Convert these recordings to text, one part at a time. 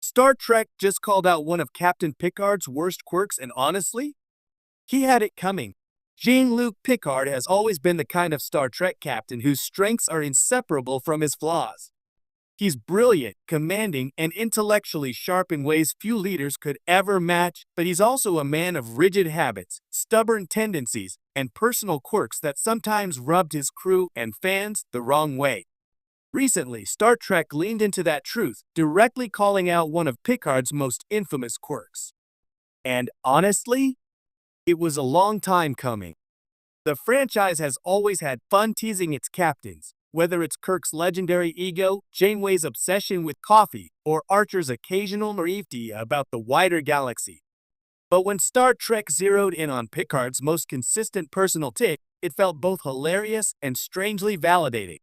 Star Trek just called out one of Captain Picard's worst quirks, and honestly, he had it coming. Jean-Luc Picard has always been the kind of Star Trek captain whose strengths are inseparable from his flaws. He's brilliant, commanding, and intellectually sharp in ways few leaders could ever match, but he's also a man of rigid habits, stubborn tendencies, and personal quirks that sometimes rubbed his crew and fans the wrong way. Recently, Star Trek leaned into that truth, directly calling out one of Picard's most infamous quirks. And honestly, it was a long time coming. The franchise has always had fun teasing its captains, whether it's Kirk's legendary ego, Janeway's obsession with coffee, or Archer's occasional naivety about the wider galaxy. But when Star Trek zeroed in on Picard's most consistent personal tick, it felt both hilarious and strangely validating.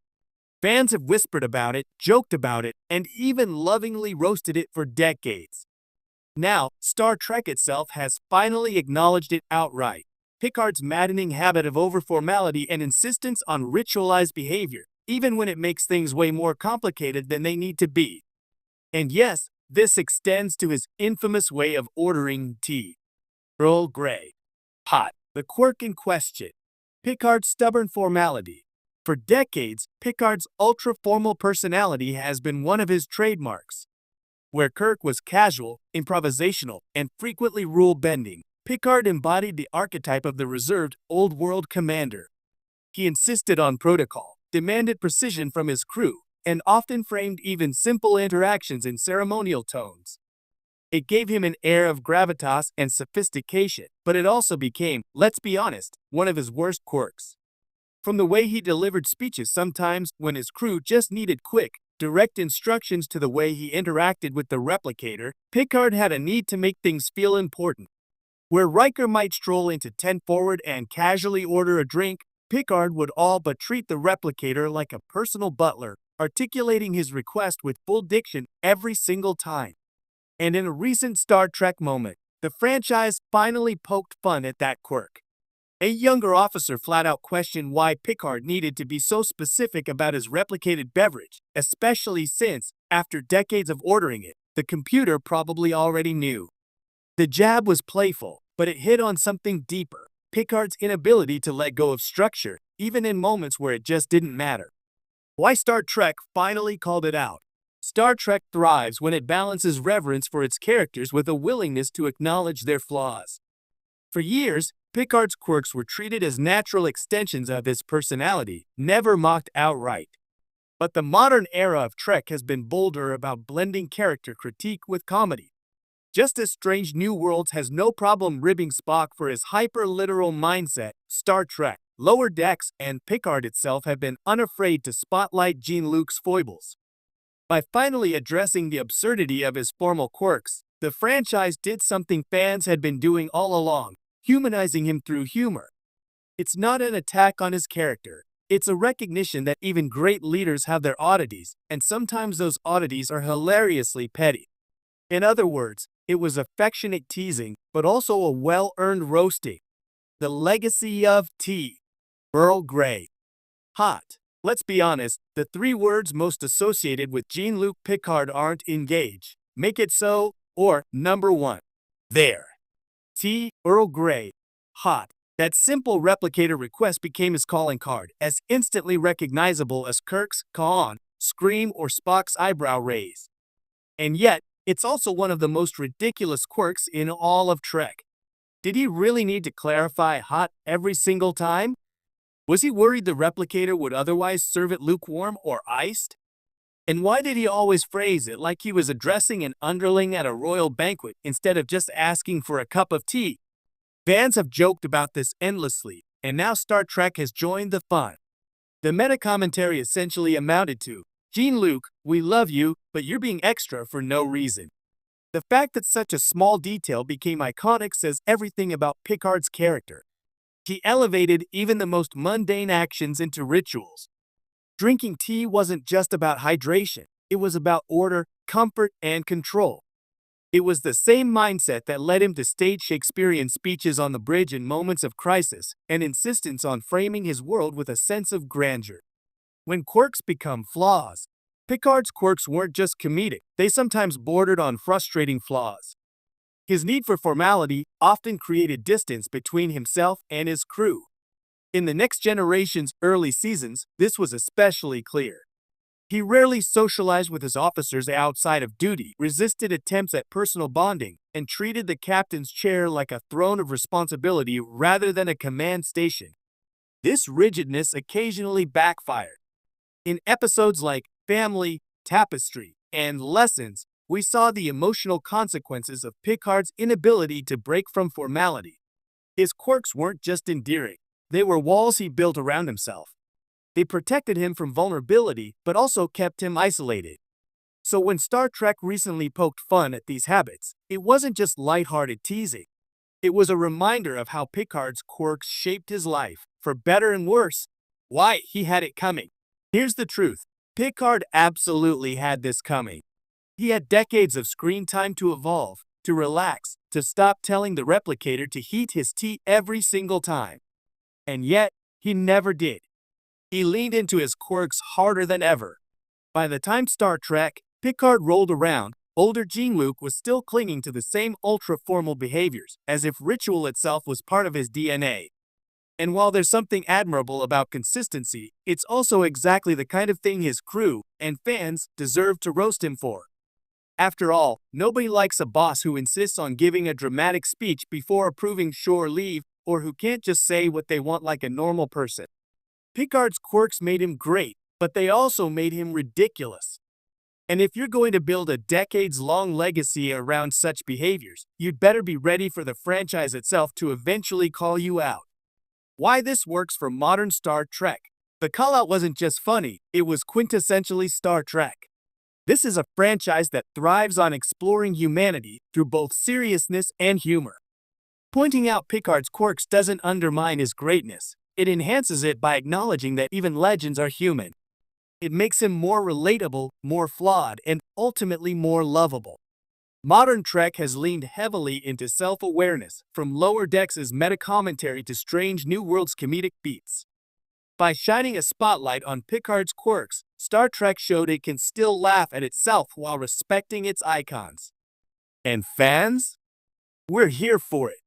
Fans have whispered about it, joked about it, and even lovingly roasted it for decades. Now, Star Trek itself has finally acknowledged it outright. Picard's maddening habit of overformality and insistence on ritualized behavior, even when it makes things way more complicated than they need to be. And yes, this extends to his infamous way of ordering tea. Earl Grey. Hot. The quirk in question. Picard's stubborn formality. For decades, Picard's ultra-formal personality has been one of his trademarks. Where Kirk was casual, improvisational, and frequently rule-bending, Picard embodied the archetype of the reserved, old-world commander. He insisted on protocol, demanded precision from his crew, and often framed even simple interactions in ceremonial tones. It gave him an air of gravitas and sophistication, but it also became, let's be honest, one of his worst quirks. From the way he delivered speeches sometimes when his crew just needed quick, direct instructions to the way he interacted with the replicator, Picard had a need to make things feel important. Where Riker might stroll into 10 forward and casually order a drink, Picard would all but treat the replicator like a personal butler, articulating his request with full diction every single time. And in a recent Star Trek moment, the franchise finally poked fun at that quirk. A younger officer flat out questioned why Picard needed to be so specific about his replicated beverage, especially since, after decades of ordering it, the computer probably already knew. The jab was playful, but it hit on something deeper: Picard's inability to let go of structure, even in moments where it just didn't matter. Why Star Trek finally called it out. Star Trek thrives when it balances reverence for its characters with a willingness to acknowledge their flaws. For years, Picard's quirks were treated as natural extensions of his personality, never mocked outright. But the modern era of Trek has been bolder about blending character critique with comedy. Just as Strange New Worlds has no problem ribbing Spock for his hyper-literal mindset, Star Trek, Lower Decks, and Picard itself have been unafraid to spotlight Jean-Luc's foibles. By finally addressing the absurdity of his formal quirks, the franchise did something fans had been doing all along: humanizing him through humor. It's not an attack on his character. It's a recognition that even great leaders have their oddities, and sometimes those oddities are hilariously petty. In other words, it was affectionate teasing, but also a well-earned roasting. The legacy of tea. Earl Grey. Hot. Let's be honest, the three words most associated with Jean-Luc Picard aren't engage, make it so, or number one. There. Tea, Earl Grey. Hot. That simple replicator request became his calling card, as instantly recognizable as Kirk's caw, scream, or Spock's eyebrow raise. And yet, it's also one of the most ridiculous quirks in all of Trek. Did he really need to clarify hot every single time? Was he worried the replicator would otherwise serve it lukewarm or iced? And why did he always phrase it like he was addressing an underling at a royal banquet instead of just asking for a cup of tea? Fans have joked about this endlessly, and now Star Trek has joined the fun. The meta-commentary essentially amounted to, Jean-Luc, we love you, but you're being extra for no reason. The fact that such a small detail became iconic says everything about Picard's character. He elevated even the most mundane actions into rituals. Drinking tea wasn't just about hydration. It was about order, comfort, and control. It was the same mindset that led him to stage Shakespearean speeches on the bridge in moments of crisis, and insistence on framing his world with a sense of grandeur. When quirks become flaws, Picard's quirks weren't just comedic, they sometimes bordered on frustrating flaws. His need for formality often created distance between himself and his crew. In the Next Generation's early seasons, this was especially clear. He rarely socialized with his officers outside of duty, resisted attempts at personal bonding, and treated the captain's chair like a throne of responsibility rather than a command station. This rigidness occasionally backfired. In episodes like Family, Tapestry, and Lessons, we saw the emotional consequences of Picard's inability to break from formality. His quirks weren't just endearing, they were walls he built around himself. They protected him from vulnerability, but also kept him isolated. So when Star Trek recently poked fun at these habits, it wasn't just lighthearted teasing. It was a reminder of how Picard's quirks shaped his life, for better and worse. Why, he had it coming. Here's the truth. Picard absolutely had this coming. He had decades of screen time to evolve, to relax, to stop telling the replicator to heat his tea every single time. And yet, he never did. He leaned into his quirks harder than ever. By the time Star Trek Picard rolled around, older Jean-Luc was still clinging to the same ultra-formal behaviors, as if ritual itself was part of his DNA. And while there's something admirable about consistency, it's also exactly the kind of thing his crew and fans deserve to roast him for. After all, nobody likes a boss who insists on giving a dramatic speech before approving shore leave, or who can't just say what they want like a normal person. Picard's quirks made him great, but they also made him ridiculous. And if you're going to build a decades-long legacy around such behaviors, you'd better be ready for the franchise itself to eventually call you out. Why this works for modern Star Trek. The call-out wasn't just funny, it was quintessentially Star Trek. This is a franchise that thrives on exploring humanity through both seriousness and humor. Pointing out Picard's quirks doesn't undermine his greatness. It enhances it by acknowledging that even legends are human. It makes him more relatable, more flawed, and ultimately more lovable. Modern Trek has leaned heavily into self-awareness, from Lower Decks' meta-commentary to Strange New Worlds' comedic beats. By shining a spotlight on Picard's quirks, Star Trek showed it can still laugh at itself while respecting its icons. And fans? We're here for it.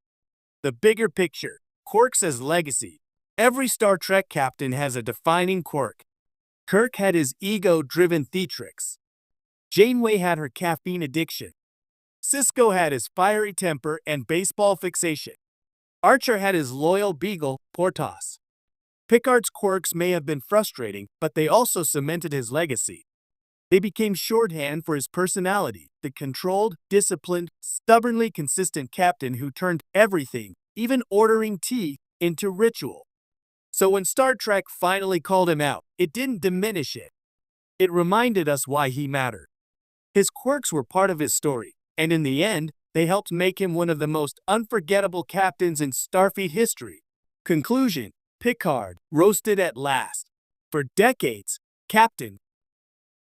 The bigger picture, quirks as legacy. Every Star Trek captain has a defining quirk. Kirk had his ego-driven theatrics. Janeway had her caffeine addiction. Sisko had his fiery temper and baseball fixation. Archer had his loyal beagle, Porthos. Picard's quirks may have been frustrating, but they also cemented his legacy. They became shorthand for his personality, the controlled, disciplined, stubbornly consistent captain who turned everything, even ordering tea, into ritual. So when Star Trek finally called him out, it didn't diminish it. It reminded us why he mattered. His quirks were part of his story, and in the end, they helped make him one of the most unforgettable captains in Starfleet history. Conclusion: Picard, roasted at last. For decades, Captain